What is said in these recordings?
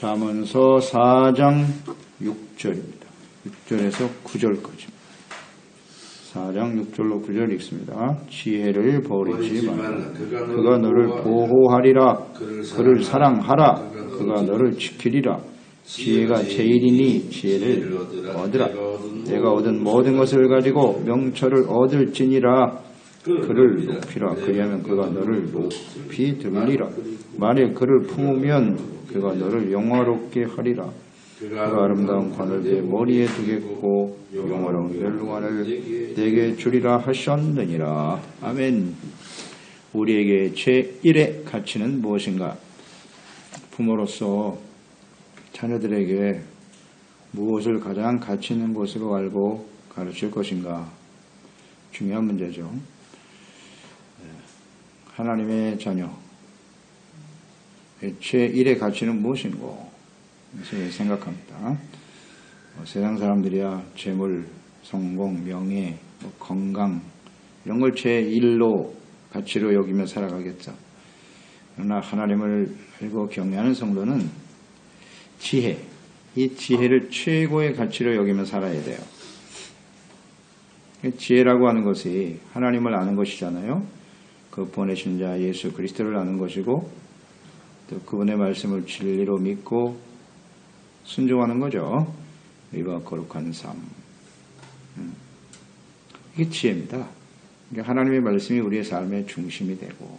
잠언서 4장 6절입니다. 6절에서 9절까지. 4장 6절로 9절 읽습니다. 지혜를 버리지 말라. 그가 너를 보호하리라. 그를 사랑하라. 그가 너를 지키리라. 지혜가 제일이니 지혜를 얻으라. 내가 얻은 모든 것을 가지고 명철을 얻을지니라. 그를 높이라. 그리하면 그가 너를 높이 들리라. 만일 그를 품으면 그가 너를 영화롭게 하리라. 그가 아름다운 관을 내 머리에 두겠고 영화로운 멸관을 내게 주리라 하셨느니라. 아멘. 우리에게 제1의 가치는 무엇인가? 부모로서 자녀들에게 무엇을 가장 가치 있는 것으로 알고 가르칠 것인가? 중요한 문제죠. 하나님의 자녀, 제1의 가치는 무엇인고? 그래서 생각합니다. 세상 사람들이야 재물, 성공, 명예, 건강 이런 걸 제1로 가치로 여기며 살아가겠죠. 그러나 하나님을 알고 경외하는 성도는 지혜, 이 지혜를 최고의 가치로 여기며 살아야 돼요. 지혜라고 하는 것이 하나님을 아는 것이잖아요. 그 보내신 자 예수 그리스도를 아는 것이고 또 그분의 말씀을 진리로 믿고 순종하는 거죠. 의와 거룩한 삶. 이게 지혜입니다. 하나님의 말씀이 우리의 삶의 중심이 되고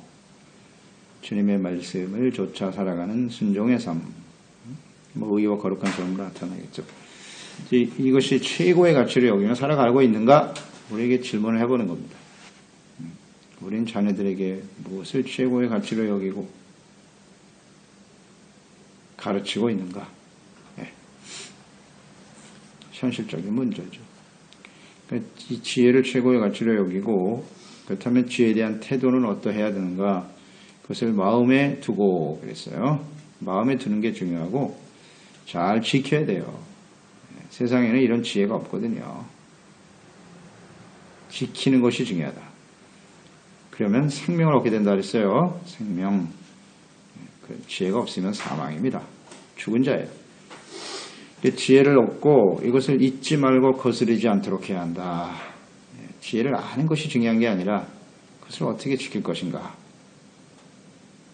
주님의 말씀을 쫓아 살아가는 순종의 삶. 의와 거룩한 삶으로 나타나겠죠. 이것이 최고의 가치를 여기며 살아가고 있는가? 우리에게 질문을 해보는 겁니다. 우린 자녀들에게 무엇을 최고의 가치로 여기고 가르치고 있는가? 네. 현실적인 문제죠. 그러니까 이 지혜를 최고의 가치로 여기고 그렇다면 지혜에 대한 태도는 어떠해야 되는가? 그것을 마음에 두고 그랬어요. 마음에 두는 게 중요하고 잘 지켜야 돼요. 세상에는 이런 지혜가 없거든요. 지키는 것이 중요하다. 그러면 생명을 얻게 된다 그랬어요. 생명. 그 지혜가 없으면 사망입니다. 죽은 자예요. 지혜를 얻고 이것을 잊지 말고 거스르지 않도록 해야 한다. 지혜를 아는 것이 중요한 게 아니라 그것을 어떻게 지킬 것인가.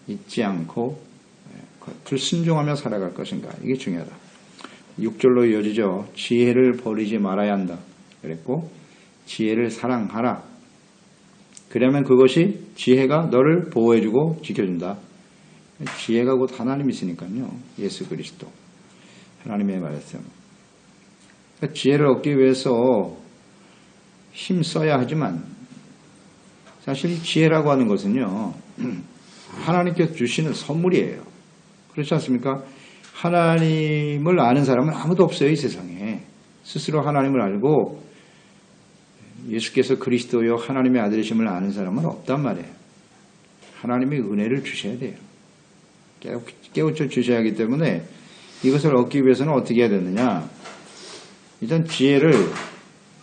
잊지 않고 불순종하며 살아갈 것인가. 이게 중요하다. 6절로 이어지죠. 지혜를 버리지 말아야 한다. 그랬고 지혜를 사랑하라. 그러면 그것이 지혜가 너를 보호해주고 지켜준다. 지혜가 곧 하나님이 있으니까요. 예수 그리스도. 하나님의 말씀. 그러니까 지혜를 얻기 위해서 힘써야 하지만 사실 지혜라고 하는 것은요. 하나님께서 주시는 선물이에요. 그렇지 않습니까? 하나님을 아는 사람은 아무도 없어요. 이 세상에. 스스로 하나님을 알고 예수께서 그리스도요 하나님의 아들이심을 아는 사람은 없단 말이에요. 하나님의 은혜를 주셔야 돼요. 깨우쳐 주셔야 하기 때문에 이것을 얻기 위해서는 어떻게 해야 되느냐. 일단 지혜를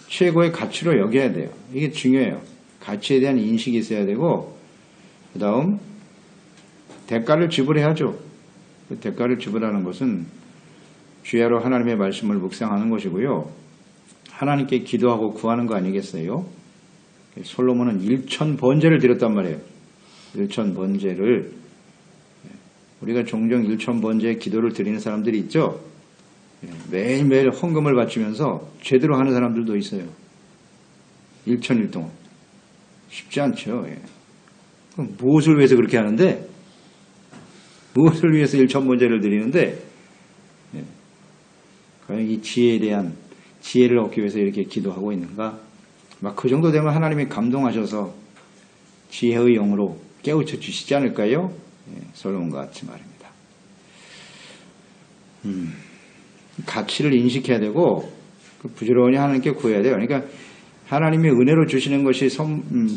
최고의 가치로 여겨야 돼요. 이게 중요해요. 가치에 대한 인식이 있어야 되고 그 다음 대가를 지불해야죠. 그 대가를 지불하는 것은 주야로 하나님의 말씀을 묵상하는 것이고요. 하나님께 기도하고 구하는 거 아니겠어요? 솔로몬은 1000번제를 드렸단 말이에요. 1000번제를. 우리가 종종 1000번제 기도를 드리는 사람들이 있죠? 매일매일 헌금을 바치면서 제대로 하는 사람들도 있어요. 1000일 동안. 쉽지 않죠. 그럼 무엇을 위해서 그렇게 하는데? 무엇을 위해서 1000번제를 드리는데? 과연 이 지혜에 대한 지혜를 얻기 위해서 이렇게 기도하고 있는가? 막 그 정도 되면 하나님이 감동하셔서 지혜의 영으로 깨우쳐 주시지 않을까요? 솔로몬과 같이 말입니다. 가치를 인식해야 되고 부지런히 하나님께 구해야 돼요. 그러니까 하나님이 은혜로 주시는 것이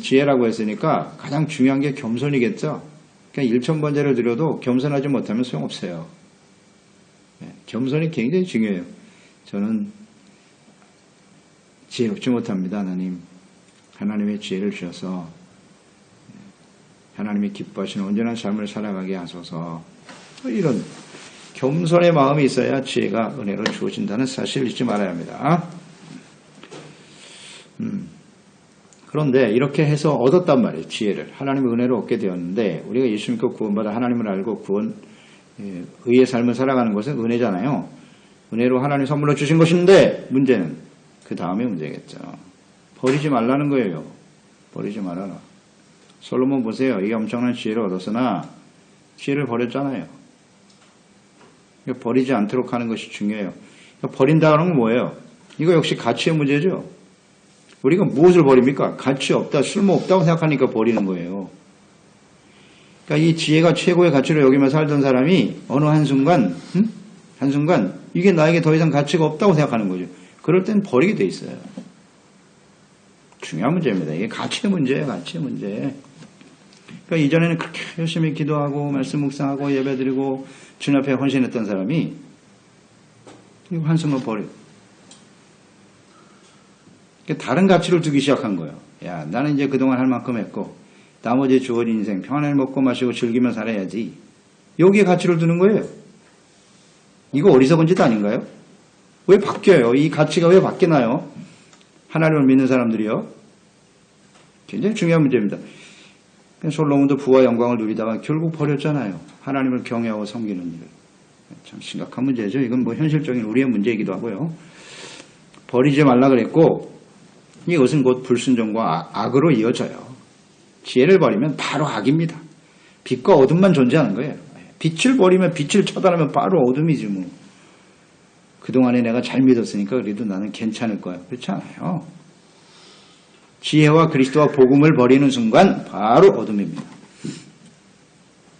지혜라고 했으니까 가장 중요한 게 겸손이겠죠. 그러니까 1000번제를 드려도 겸손하지 못하면 소용없어요. 겸손이 굉장히 중요해요. 저는 지혜롭지 못합니다. 하나님. 하나님의 지혜를 주셔서 하나님이 기뻐하시는 온전한 삶을 살아가게 하소서. 이런 겸손의 마음이 있어야 지혜가 은혜로 주어진다는 사실을 잊지 말아야 합니다. 그런데 이렇게 해서 얻었단 말이에요. 지혜를. 하나님의 은혜로 얻게 되었는데 우리가 예수 믿고 구원받아 하나님을 알고 의의 삶을 살아가는 것은 은혜잖아요. 은혜로 하나님 선물로 주신 것인데 문제는 그 다음에 문제겠죠. 버리지 말라는 거예요. 버리지 말아라. 솔로몬 보세요. 이게 엄청난 지혜를 얻었으나 지혜를 버렸잖아요. 버리지 않도록 하는 것이 중요해요. 버린다는 건 뭐예요? 이거 역시 가치의 문제죠. 우리가 무엇을 버립니까? 가치 없다, 쓸모없다고 생각하니까 버리는 거예요. 그러니까 이 지혜가 최고의 가치로 여기며 살던 사람이 어느 한순간 이게 나에게 더 이상 가치가 없다고 생각하는 거죠. 그럴 땐 버리게 돼 있어요. 중요한 문제입니다. 이게 가치의 문제예요. 가치의 문제. 그러니까 이전에는 그렇게 열심히 기도하고 말씀 묵상하고 예배드리고 주님 앞에 헌신했던 사람이 이거 한순간 버려. 다른 가치를 두기 시작한 거예요. 야, 나는 이제 그동안 할 만큼 했고 나머지 주어진 인생 평안히 먹고 마시고 즐기며 살아야지. 여기에 가치를 두는 거예요. 이거 어리석은 짓 아닌가요? 왜 바뀌어요? 이 가치가 왜 바뀌나요? 하나님을 믿는 사람들이요. 굉장히 중요한 문제입니다. 솔로몬도 부와 영광을 누리다가 결국 버렸잖아요. 하나님을 경외하고 섬기는 일. 참 심각한 문제죠. 이건 뭐 현실적인 우리의 문제이기도 하고요. 버리지 말라 그랬고 이것은 곧 불순종과 악으로 이어져요. 지혜를 버리면 바로 악입니다. 빛과 어둠만 존재하는 거예요. 빛을 버리면 빛을 차단하면 바로 어둠이지 뭐. 그동안에 내가 잘 믿었으니까 그래도 나는 괜찮을 거야. 그렇지 않아요. 지혜와 그리스도와 복음을 버리는 순간 바로 어둠입니다.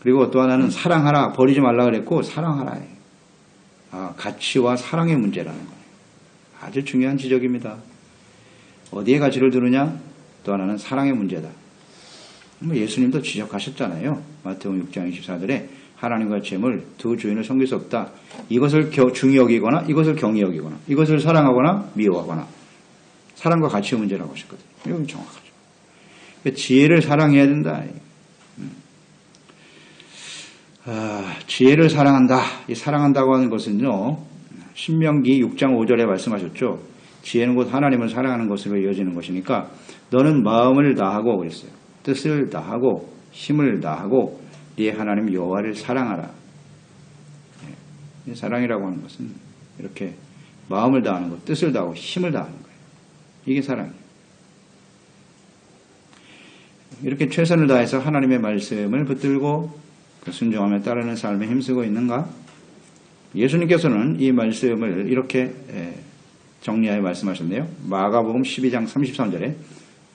그리고 또 하나는 사랑하라. 버리지 말라 그랬고 사랑하라. 가치와 사랑의 문제라는 거예요. 아주 중요한 지적입니다. 어디에 가치를 두느냐? 또 하나는 사랑의 문제다. 예수님도 지적하셨잖아요. 마태복음 6장 24절에 하나님과 재물 두 주인을 섬길 수 없다. 이것을 중히 여기거나 이것을 경히 여기거나 이것을 사랑하거나 미워하거나 사랑과 가치의 문제라고 하셨거든요. 이건 정확하죠. 지혜를 사랑해야 된다. 지혜를 사랑한다. 이 사랑한다고 하는 것은요. 신명기 6장 5절에 말씀하셨죠. 지혜는 곧 하나님을 사랑하는 것으로 이어지는 것이니까 너는 마음을 다하고 그랬어요. 뜻을 다하고 힘을 다하고 네 하나님 여호와를 사랑하라. 사랑이라고 하는 것은 이렇게 마음을 다하는 것, 뜻을 다하고 힘을 다하는 거예요. 이게 사랑이에요. 이렇게 최선을 다해서 하나님의 말씀을 붙들고 순종하며 따르는 삶에 힘쓰고 있는가? 예수님께서는 이 말씀을 이렇게 정리하여 말씀하셨네요. 마가복음 12장 33절에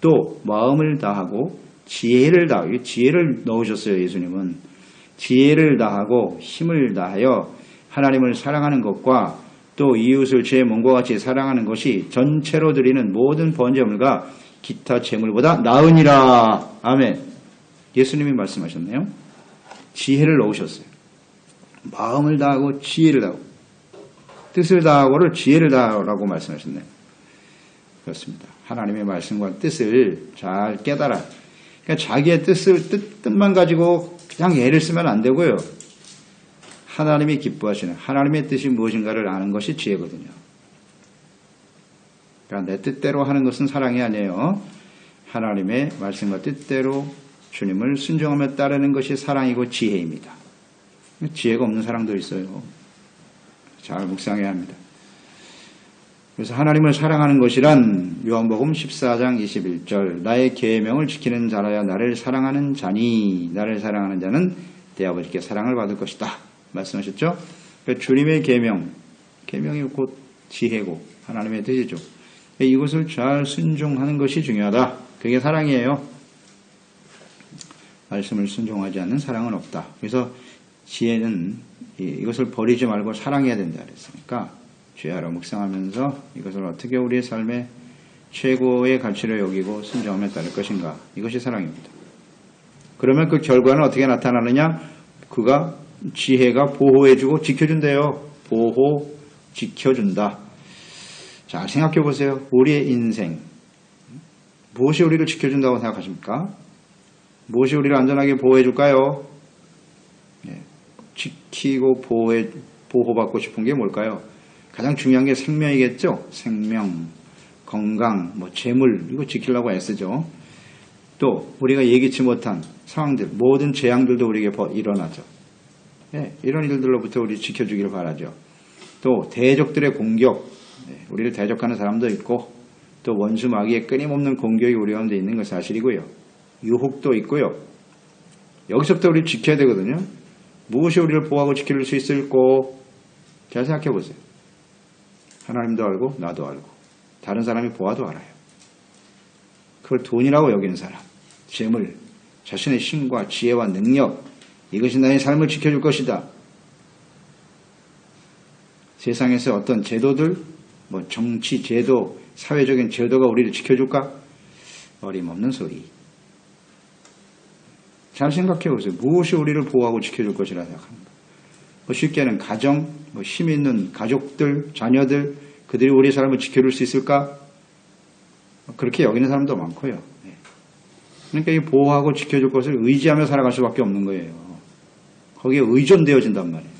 또 마음을 다하고 지혜를 다하고 지혜를 넣으셨어요. 예수님은 지혜를 다하고 힘을 다하여 하나님을 사랑하는 것과 또 이웃을 제 몸과 같이 사랑하는 것이 전체로 드리는 모든 번제물과 기타 제물보다 나으니라. 아멘. 예수님이 말씀하셨네요. 지혜를 넣으셨어요. 마음을 다하고 지혜를 다하고 뜻을 다하고를 지혜를 다하라고 말씀하셨네요. 그렇습니다. 하나님의 말씀과 뜻을 잘 깨달아. 그러니까 자기의 뜻만 가지고 그냥 예를 쓰면 안 되고요. 하나님이 기뻐하시는 하나님의 뜻이 무엇인가를 아는 것이 지혜거든요. 그러니까 내 뜻대로 하는 것은 사랑이 아니에요. 하나님의 말씀과 뜻대로 주님을 순종하며 따르는 것이 사랑이고 지혜입니다. 지혜가 없는 사랑도 있어요. 잘 묵상해야 합니다. 그래서 하나님을 사랑하는 것이란 요한복음 14장 21절 나의 계명을 지키는 자라야 나를 사랑하는 자니 나를 사랑하는 자는 내 아버지께 사랑을 받을 것이다. 말씀하셨죠? 그러니까 주님의 계명이 곧 지혜고 하나님의 뜻이죠. 이것을 잘 순종하는 것이 중요하다. 그게 사랑이에요. 말씀을 순종하지 않는 사랑은 없다. 그래서 지혜는 이것을 버리지 말고 사랑해야 된다 그랬으니까 죄하러 묵상하면서 이것을 어떻게 우리의 삶의 최고의 가치를 여기고 순종하며 따를 것인가. 이것이 사랑입니다. 그러면 그 결과는 어떻게 나타나느냐? 그가 지혜가 보호해주고 지켜준대요. 보호, 지켜준다. 자, 생각해 보세요. 우리의 인생 무엇이 우리를 지켜준다고 생각하십니까? 무엇이 우리를 안전하게 보호해 줄까요? 지키고 보호해 보호받고 싶은 게 뭘까요? 가장 중요한 게 생명이겠죠. 생명, 건강, 재물 이거 지키려고 애쓰죠. 또 우리가 예기치 못한 상황들, 모든 재앙들도 우리에게 일어나죠. 이런 일들로부터 우리 지켜주기를 바라죠. 또 대적들의 공격, 우리를 대적하는 사람도 있고 또 원수 마귀의 끊임없는 공격이 우리 가운데 있는 건 사실이고요. 유혹도 있고요. 여기서부터 우리를 지켜야 되거든요. 무엇이 우리를 보호하고 지킬 수 있을고? 잘 생각해 보세요. 하나님도 알고 나도 알고 다른 사람이 보아도 알아요. 그걸 돈이라고 여기는 사람, 재물, 자신의 힘과 지혜와 능력, 이것이 나의 삶을 지켜줄 것이다. 세상에서 어떤 제도들, 정치 제도, 사회적인 제도가 우리를 지켜줄까? 어림없는 소리. 잘 생각해 보세요. 무엇이 우리를 보호하고 지켜줄 것이라 생각합니다. 쉽게는 가정, 힘 있는 가족들, 자녀들, 그들이 우리 삶을 지켜줄 수 있을까? 그렇게 여기는 사람도 많고요. 그러니까 이 보호하고 지켜줄 것을 의지하며 살아갈 수밖에 없는 거예요. 거기에 의존되어진단 말이에요.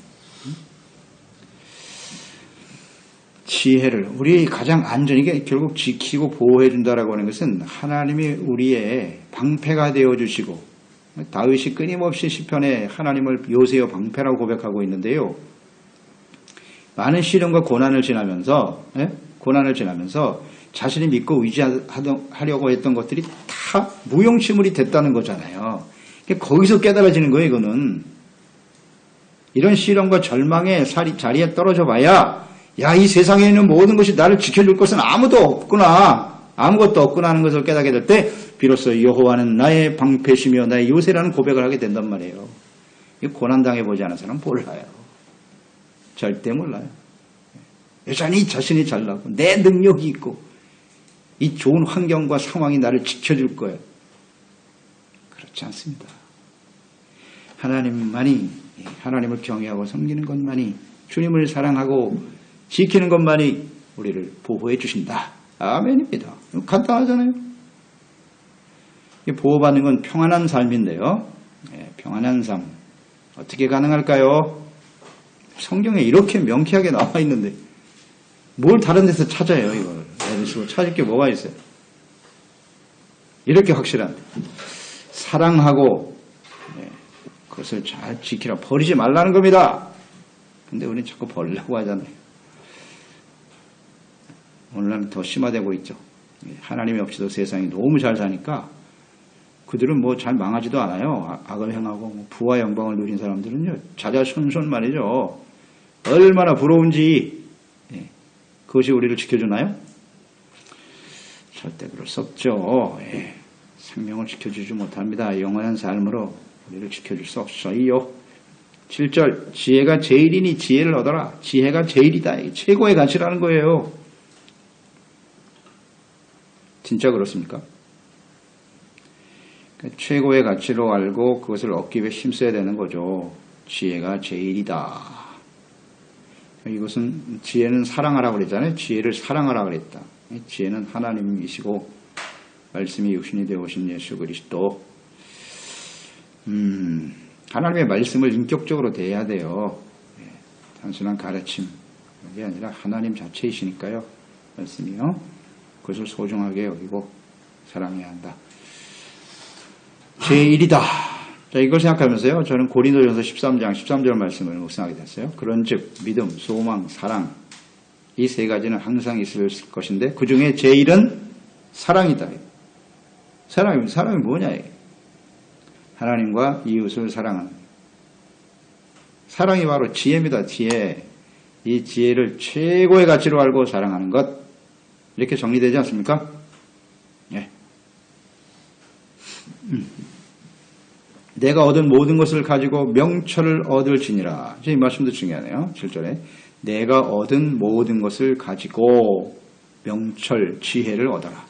지혜를 우리 가장 안전하게 결국 지키고 보호해 준다라고 하는 것은 하나님이 우리의 방패가 되어 주시고, 다윗이 끊임없이 시편에 하나님을 요새여 방패라고 고백하고 있는데요. 많은 시련과 고난을 지나면서 자신이 믿고 의지하려고 했던 것들이 다 무용지물이 됐다는 거잖아요. 거기서 깨달아지는 거예요. 이거는 이런 시련과 절망의 자리에 떨어져 봐야, 이 세상에 있는 모든 것이 나를 지켜줄 것은 아무것도 없구나 하는 것을 깨닫게 될 때 비로소 여호와는 나의 방패시며 나의 요새라는 고백을 하게 된단 말이에요. 고난당해보지 않은 사람은 몰라요. 절대 몰라요. 여전히 자신이 잘나고 내 능력이 있고 이 좋은 환경과 상황이 나를 지켜줄 거예요. 그렇지 않습니다. 하나님을 경외하고 섬기는 것만이, 주님을 사랑하고 지키는 것만이 우리를 보호해 주신다. 아멘입니다. 간단하잖아요. 보호받는 건 평안한 삶인데요. 평안한 삶 어떻게 가능할까요? 성경에 이렇게 명쾌하게 나와 있는데 뭘 다른 데서 찾아요. 이걸 찾을 게 뭐가 있어요? 이렇게 확실한데 사랑하고 그것을 잘 지키라, 버리지 말라는 겁니다. 근데 우리는 자꾸 버리려고 하잖아요. 오늘날은 더 심화되고 있죠. 하나님이 없이도 세상이 너무 잘 사니까 그들은 잘 망하지도 않아요. 악을 행하고 부와 영광을 누린 사람들은요, 자자손손 말이죠. 얼마나 부러운지. 그것이 우리를 지켜주나요? 절대 그럴 수 없죠. 생명을 지켜주지 못합니다. 영원한 삶으로 우리를 지켜줄 수 없어요. 7절, 지혜가 제일이니 지혜를 얻어라. 지혜가 제일이다. 최고의 가치라는 거예요. 진짜 그렇습니까? 최고의 가치로 알고 그것을 얻기 위해 힘써야 되는 거죠. 지혜가 제일이다. 이것은 지혜는 사랑하라고 그랬잖아요. 지혜를 사랑하라고 그랬다. 지혜는 하나님이시고 말씀이 육신이 되어 오신 예수 그리스도. 하나님의 말씀을 인격적으로 대해야 돼요. 단순한 가르침 그게 아니라 하나님 자체이시니까요. 말씀이요. 그것을 소중하게 여기고 사랑해야 한다. 제1이다. 자, 이걸 생각하면서요, 저는 고린도전서 13장 13절 말씀을 묵상하게 됐어요. 그런즉 믿음, 소망, 사랑, 이 세 가지는 항상 있을 것인데 그 중에 제1은 사랑이다. 사랑이 뭐냐? 하나님과 이웃을 사랑하는. 사랑이 바로 지혜입니다. 지혜. 이 지혜를 최고의 가치로 알고 사랑하는 것. 이렇게 정리되지 않습니까? 내가 얻은 모든 것을 가지고 명철을 얻을지니라. 이 말씀도 중요하네요. 7절에 내가 얻은 모든 것을 가지고 명철, 지혜를 얻어라.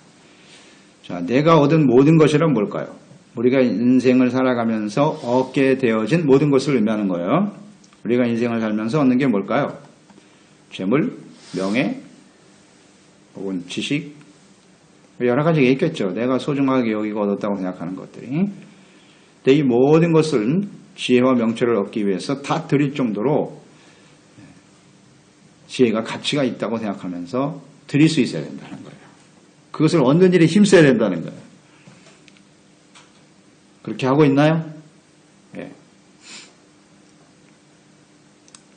자, 내가 얻은 모든 것이란 뭘까요? 우리가 인생을 살아가면서 얻게 되어진 모든 것을 의미하는 거예요. 우리가 인생을 살면서 얻는 게 뭘까요? 재물, 명예, 혹은 지식, 여러 가지가 있겠죠. 내가 소중하게 여기고 얻었다고 생각하는 것들이. 근데 이 모든 것은 지혜와 명철을 얻기 위해서 다 드릴 정도로 지혜가 가치가 있다고 생각하면서 드릴 수 있어야 된다는 거예요. 그것을 얻는 일에 힘써야 된다는 거예요. 그렇게 하고 있나요? 예.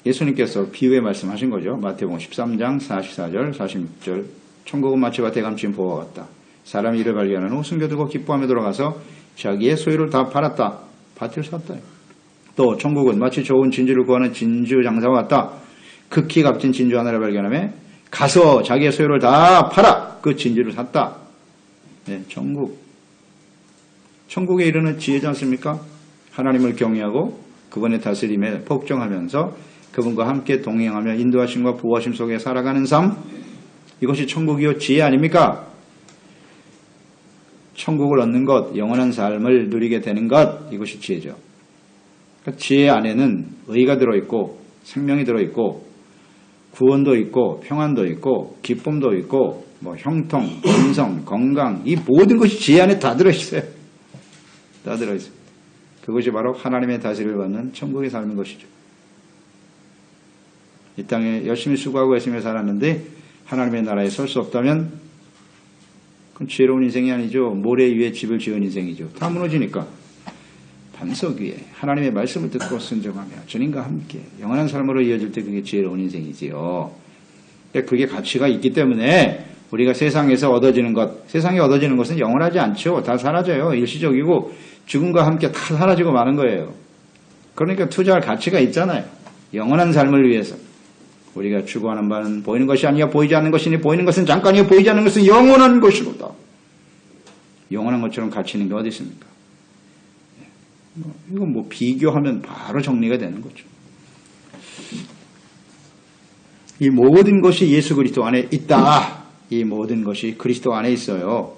예수님께서 비유에 말씀하신 거죠. 마태복음 13장 44절 46절 천국은 마치와 대감치인 보와 같다. 사람이 이를 발견한 후 숨겨두고 기뻐하며 돌아가서 자기의 소유를 다 팔았다. 밭을 샀다. 또 천국은 마치 좋은 진주를 구하는 진주 장사와 같다. 극히 값진 진주 하나를 발견하며 가서 자기의 소유를 다 팔아 그 진주를 샀다. 네, 천국에 이르는 지혜지 않습니까? 하나님을 경외하고 그분의 다스림에 복종하면서 그분과 함께 동행하며 인도하심과 보호하심 속에 살아가는 삶, 이것이 천국이요 지혜 아닙니까? 천국을 얻는 것, 영원한 삶을 누리게 되는 것, 이것이 지혜죠. 그러니까 지혜 안에는 의가 들어있고 생명이 들어있고 구원도 있고 평안도 있고 기쁨도 있고 뭐 형통, 번성, 건강, 이 모든 것이 지혜 안에 다 들어있어요. 다 들어있습니다. 그것이 바로 하나님의 다스림을 받는 천국의 삶인 것이죠. 이 땅에 열심히 수고하고 열심히 살았는데 하나님의 나라에 설 수 없다면 그건 지혜로운 인생이 아니죠. 모래 위에 집을 지은 인생이죠. 다 무너지니까 반석 위에 하나님의 말씀을 듣고 순종하며 주님과 함께 영원한 삶으로 이어질 때 그게 지혜로운 인생이지요. 그게 가치가 있기 때문에 우리가 세상에서 얻어지는 것, 세상에 얻어지는 것은 영원하지 않죠. 다 사라져요. 일시적이고 죽음과 함께 다 사라지고 마는 거예요. 그러니까 투자할 가치가 있잖아요. 영원한 삶을 위해서. 우리가 추구하는 바는 보이는 것이 아니야 보이지 않는 것이니 보이는 것은 잠깐이요 보이지 않는 것은 영원한 것이로다. 영원한 것처럼 가치 있는 게 어디 있습니까? 이건 뭐 비교하면 바로 정리가 되는 거죠. 이 모든 것이 예수 그리스도 안에 있다. 이 모든 것이 그리스도 안에 있어요.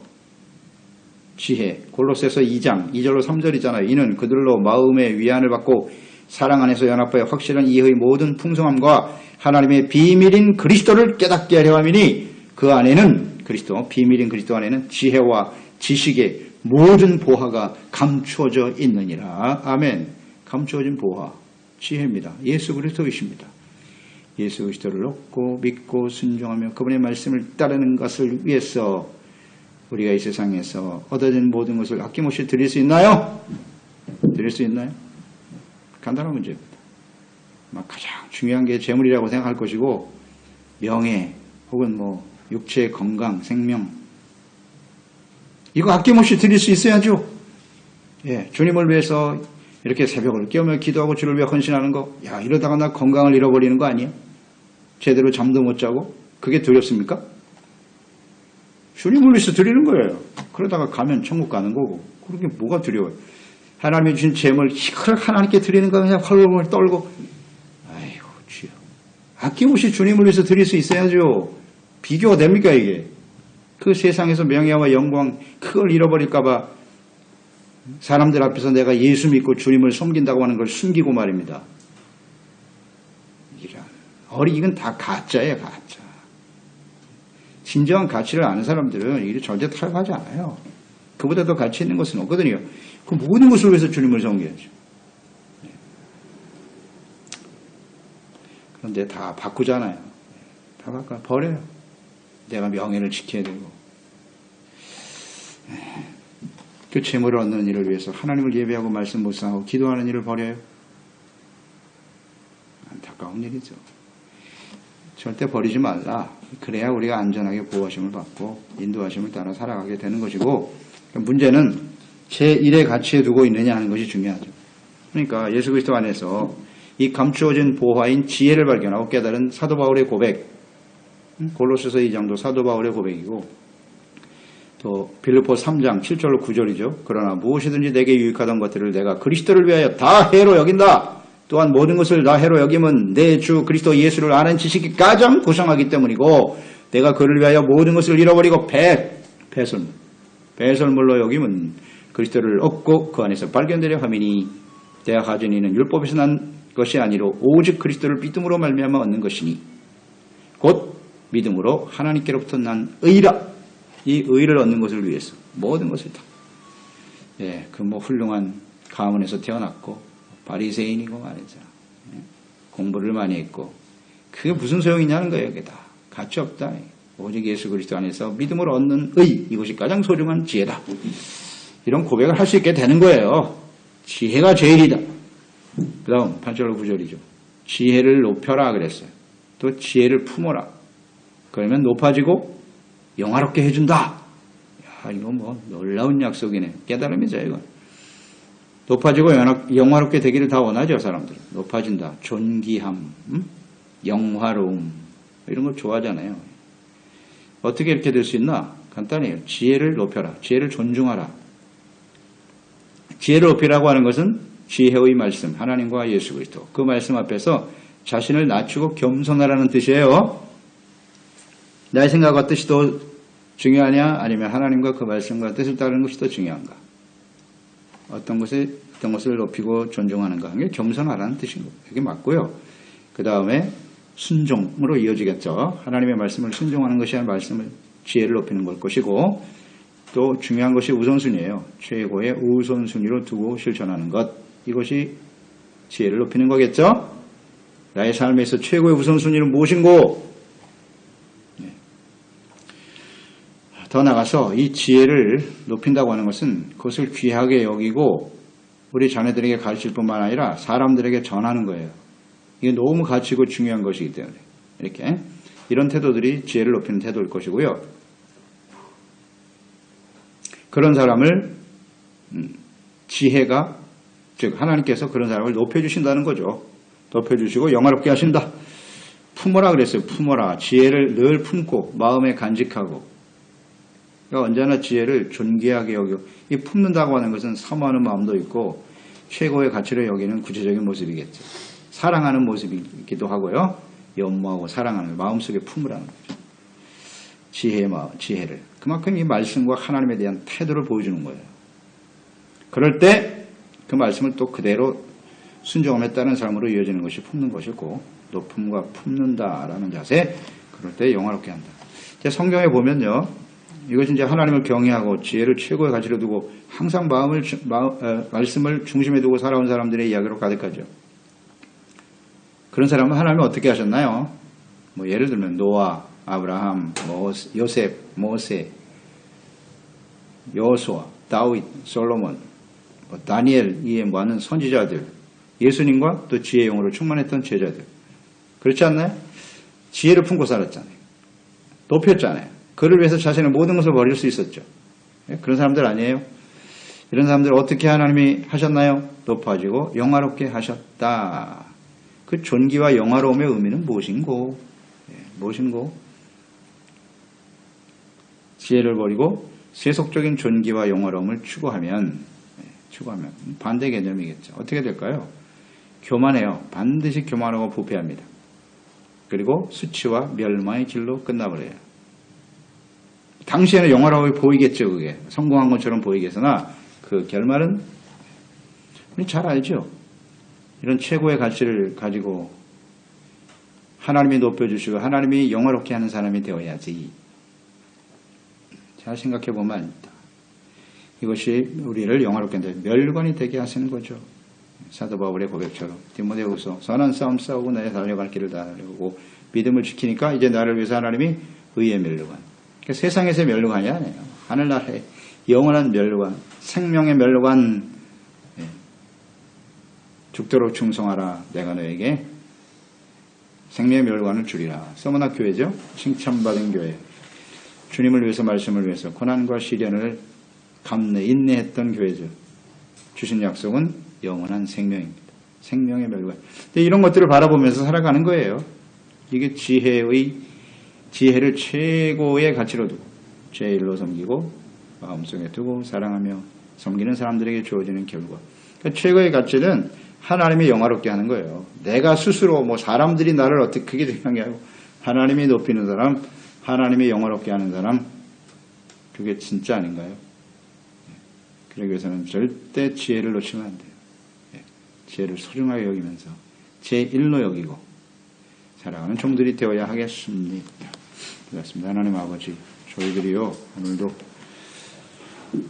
지혜, 골로새서 2장 2절로 3절이잖아요. 이는 그들로 마음의 위안을 받고 사랑 안에서 연합하여 확실한 이해의 모든 풍성함과 하나님의 비밀인 그리스도를 깨닫게 하려 함이니 그 안에는 그리스도, 비밀인 그리스도 안에는 지혜와 지식의 모든 보화가 감추어져 있느니라. 아멘. 감추어진 보화, 지혜입니다. 예수 그리스도이십니다. 예수 그리스도를 얻고 믿고 순종하며 그분의 말씀을 따르는 것을 위해서 우리가 이 세상에서 얻어진 모든 것을 아낌없이 드릴 수 있나요? 드릴 수 있나요? 간단한 문제입니다. 가장 중요한 게 재물이라고 생각할 것이고 명예 혹은 뭐 육체의 건강, 생명 이거 아낌없이 드릴 수 있어야죠. 예, 주님을 위해서 이렇게 새벽을 깨우며 기도하고 주를 위해 헌신하는 거, 야 이러다가 나 건강을 잃어버리는 거 아니야? 제대로 잠도 못 자고 그게 두렵습니까? 주님을 위해서 드리는 거예요. 그러다가 가면 천국 가는 거고 그렇게 뭐가 두려워요? 하나님이 주신 재물 이걸 하나님께 드리는 거 그냥 헐렁헐렁 떨고 아이고 주여 아낌없이 주님을 위해서 드릴 수 있어야죠. 비교가 됩니까 이게? 그 세상에서 명예와 영광 그걸 잃어버릴까 봐 사람들 앞에서 내가 예수 믿고 주님을 섬긴다고 하는 걸 숨기고 말입니다. 이건 다 가짜예요. 가짜. 진정한 가치를 아는 사람들은 이게 절대 타협하지 않아요. 그보다 더 가치 있는 것은 없거든요. 그 모든 것을 위해서 주님을 섬겨야죠. 그런데 다 바꾸잖아요. 다 바꿔 버려요. 내가 명예를 지켜야 되고 그 재물을 얻는 일을 위해서 하나님을 예배하고 말씀 묵상하고 기도하는 일을 버려요. 안타까운 일이죠. 절대 버리지 말라. 그래야 우리가 안전하게 보호하심을 받고 인도하심을 따라 살아가게 되는 것이고 문제는 제1의 가치에 두고 있느냐 하는 것이 중요하죠. 그러니까 예수 그리스도 안에서 이 감추어진 보화인 지혜를 발견하고 깨달은 사도 바울의 고백, 골로새서 2장도 사도 바울의 고백이고 또 빌립보 3장 7절로 9절이죠. 그러나 무엇이든지 내게 유익하던 것들을 내가 그리스도를 위하여 다 해로 여긴다. 또한 모든 것을 다 해로 여김은 내 주 그리스도 예수를 아는 지식이 가장 고상하기 때문이고 내가 그를 위하여 모든 것을 잃어버리고 배설물로 여김은 그리스도를 얻고 그 안에서 발견되려 함이니 내가 가진 이는 율법에서 난 것이 아니로 오직 그리스도를 믿음으로 말미암아 얻는 것이니 곧 믿음으로 하나님께로부터 난 의라. 이 의를 얻는 것을 위해서 모든 것을 다. 예, 그 뭐 훌륭한 가문에서 태어났고 바리새인이고 말이죠. 예, 공부를 많이 했고 그게 무슨 소용이냐는 거예요. 그게 다 가치 없다. 오직 예수 그리스도 안에서 믿음으로 얻는 의, 이것이 가장 소중한 지혜다. 이런 고백을 할 수 있게 되는 거예요. 지혜가 제일이다. 그 다음 8절로 9절이죠. 지혜를 높여라 그랬어요. 또 지혜를 품어라. 그러면 높아지고 영화롭게 해준다. 야, 이거 뭐 놀라운 약속이네. 깨달음이죠, 이건. 높아지고 영화롭게 되기를 다 원하죠, 사람들은. 높아진다. 존귀함, 영화로움, 이런 걸 좋아하잖아요. 어떻게 이렇게 될 수 있나? 간단해요. 지혜를 높여라. 지혜를 존중하라. 지혜를 높이라고 하는 것은 지혜의 말씀, 하나님과 예수 그리스도. 그 말씀 앞에서 자신을 낮추고 겸손하라는 뜻이에요. 나의 생각과 뜻이 더 중요하냐? 아니면 하나님과 그 말씀과 뜻을 따르는 것이 더 중요한가? 어떤 것을 높이고 존중하는가? 이게 겸손하라는 뜻인 겁니다. 이게 맞고요. 그 다음에 순종으로 이어지겠죠. 하나님의 말씀을 순종하는 것이 말씀을 지혜를 높이는 걸 것이고, 또 중요한 것이 우선순위예요. 최고의 우선순위로 두고 실천하는 것. 이것이 지혜를 높이는 거겠죠. 나의 삶에서 최고의 우선순위는 무엇인고? 더 나가서 이 지혜를 높인다고 하는 것은 그것을 귀하게 여기고 우리 자녀들에게 가르칠 뿐만 아니라 사람들에게 전하는 거예요. 이게 너무 가치고 중요한 것이기 때문에 이렇게 이런 태도들이 지혜를 높이는 태도일 것이고요. 그런 사람을 지혜가, 즉 하나님께서 그런 사람을 높여주신다는 거죠. 높여주시고 영화롭게 하신다. 품어라 그랬어요. 품어라. 지혜를 늘 품고 마음에 간직하고, 그러니까 언제나 지혜를 존귀하게 여기고, 이 품는다고 하는 것은 사모하는 마음도 있고 최고의 가치를 여기는 구체적인 모습이겠죠. 사랑하는 모습이기도 하고요. 연모하고 사랑하는 마음속에 품으라는 거죠. 지혜를. 그만큼 이 말씀과 하나님에 대한 태도를 보여주는 거예요. 그럴 때 그 말씀을 또 그대로 순종함에 따른 삶으로 이어지는 것이 품는 것이고, 높음과 품는다라는 자세, 그럴 때 영화롭게 한다. 성경에 보면요, 이것이 이제 하나님을 경외하고 지혜를 최고의 가치로 두고 항상 말씀을 중심에 두고 살아온 사람들의 이야기로 가득하죠. 그런 사람은 하나님이 어떻게 하셨나요? 뭐 예를 들면 노아, 아브라함, 요셉, 모세, 여호수아, 다윗, 솔로몬, 다니엘, 이에 많은 선지자들, 예수님과 또 지혜의 영으로 충만했던 제자들. 그렇지 않나요? 지혜를 품고 살았잖아요. 높였잖아요. 그를 위해서 자신의 모든 것을 버릴 수 있었죠. 그런 사람들 아니에요? 이런 사람들 어떻게 하나님이 하셨나요? 높아지고 영화롭게 하셨다. 그 존귀와 영화로움의 의미는 무엇인고? 지혜를 버리고 세속적인 존귀와 영화로움을 추구하면 반대 개념이겠죠. 어떻게 될까요? 교만해요. 반드시 교만하고 부패합니다. 그리고 수치와 멸망의 길로 끝나버려요. 당시에는 영화로워 보이겠죠. 그게 성공한 것처럼 보이겠으나 그 결말은 우리 잘 알죠. 이런 최고의 가치를 가지고 하나님이 높여주시고 하나님이 영화롭게 하는 사람이 되어야지. 잘 생각해 보면 압니다. 이것이 우리를 영화롭게 한다. 멸관이 되게 하시는 거죠. 사도 바울의 고백처럼 디모데후서 선한 싸움 싸우고 나의 달려갈 길을 달려오고 믿음을 지키니까 이제 나를 위해서 하나님이 의의 멸관. 그러니까 세상에서의 멸관이 아니에요. 하늘나라의 영원한 멸관, 생명의 멸관. 죽도록 충성하라. 내가 너에게 생명의 멸관을 주리라. 서머나 교회죠. 칭찬받은 교회. 주님을 위해서, 말씀을 위해서 고난과 시련을 인내했던 교회죠. 주신 약속은 영원한 생명입니다. 생명의 멸관. 근데 이런 것들을 바라보면서 살아가는 거예요. 이게 지혜를 최고의 가치로 두고 제일로 섬기고 마음속에 두고 사랑하며 섬기는 사람들에게 주어지는 결과. 그러니까 최고의 가치는 하나님이 영화롭게 하는 거예요. 내가 스스로 사람들이 나를 어떻게 크게 중요한 게 아니고 하나님이 높이는 사람, 하나님이 영화롭게 하는 사람, 그게 진짜 아닌가요? 그러기 위해서는 절대 지혜를 놓치면 안 돼요. 지혜를 소중하게 여기면서 제1로 여기고 살아가는 종들이 되어야 하겠습니다. 그렇습니다. 하나님 아버지, 저희들이요 오늘도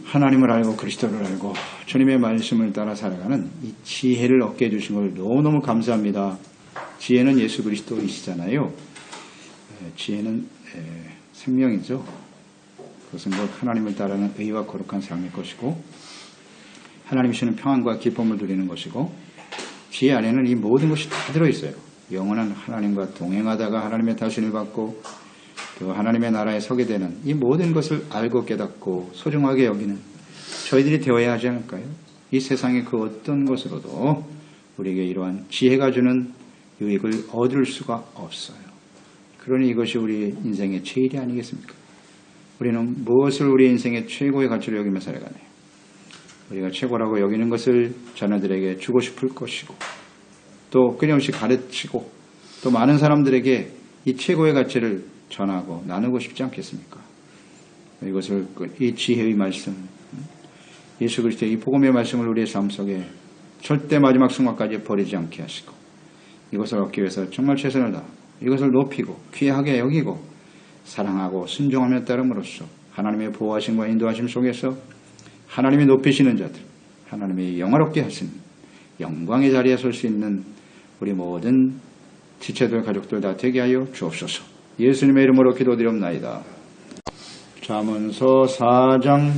하나님을 알고 그리스도를 알고 주님의 말씀을 따라 살아가는 이 지혜를 얻게 해주신 걸 너무너무 감사합니다. 지혜는 예수 그리스도이시잖아요. 지혜는 생명이죠. 그것은 곧 하나님을 따르는 의와 거룩한 삶일 것이고 하나님이 주시는 평안과 기쁨을 누리는 것이고 지혜 안에는 이 모든 것이 다 들어있어요. 영원한 하나님과 동행하다가 하나님의 다스림을 받고 또 하나님의 나라에 서게 되는 이 모든 것을 알고 깨닫고 소중하게 여기는 저희들이 되어야 하지 않을까요? 이 세상의 그 어떤 것으로도 우리에게 이러한 지혜가 주는 유익을 얻을 수가 없어요. 그러니 이것이 우리 인생의 최일이 아니겠습니까? 우리는 무엇을 우리 인생의 최고의 가치로 여기며 살아가나요? 우리가 최고라고 여기는 것을 자녀들에게 주고 싶을 것이고 또 끊임없이 가르치고 또 많은 사람들에게 이 최고의 가치를 전하고 나누고 싶지 않겠습니까? 이것을 이 지혜의 말씀, 예수 그리스도의 이 복음의 말씀을 우리의 삶 속에 절대 마지막 순간까지 버리지 않게 하시고 이것을 얻기 위해서 정말 최선을 다하고 이것을 높이고 귀하게 여기고 사랑하고 순종하며 따름으로써 하나님의 보호하심과 인도하심 속에서 하나님이 높이시는 자들, 하나님이 영화롭게 하시는 영광의 자리에 설 수 있는 우리 모든 지체들 가족들 다 되게 하여 주옵소서. 예수님의 이름으로 기도드리옵나이다. 잠언서 4장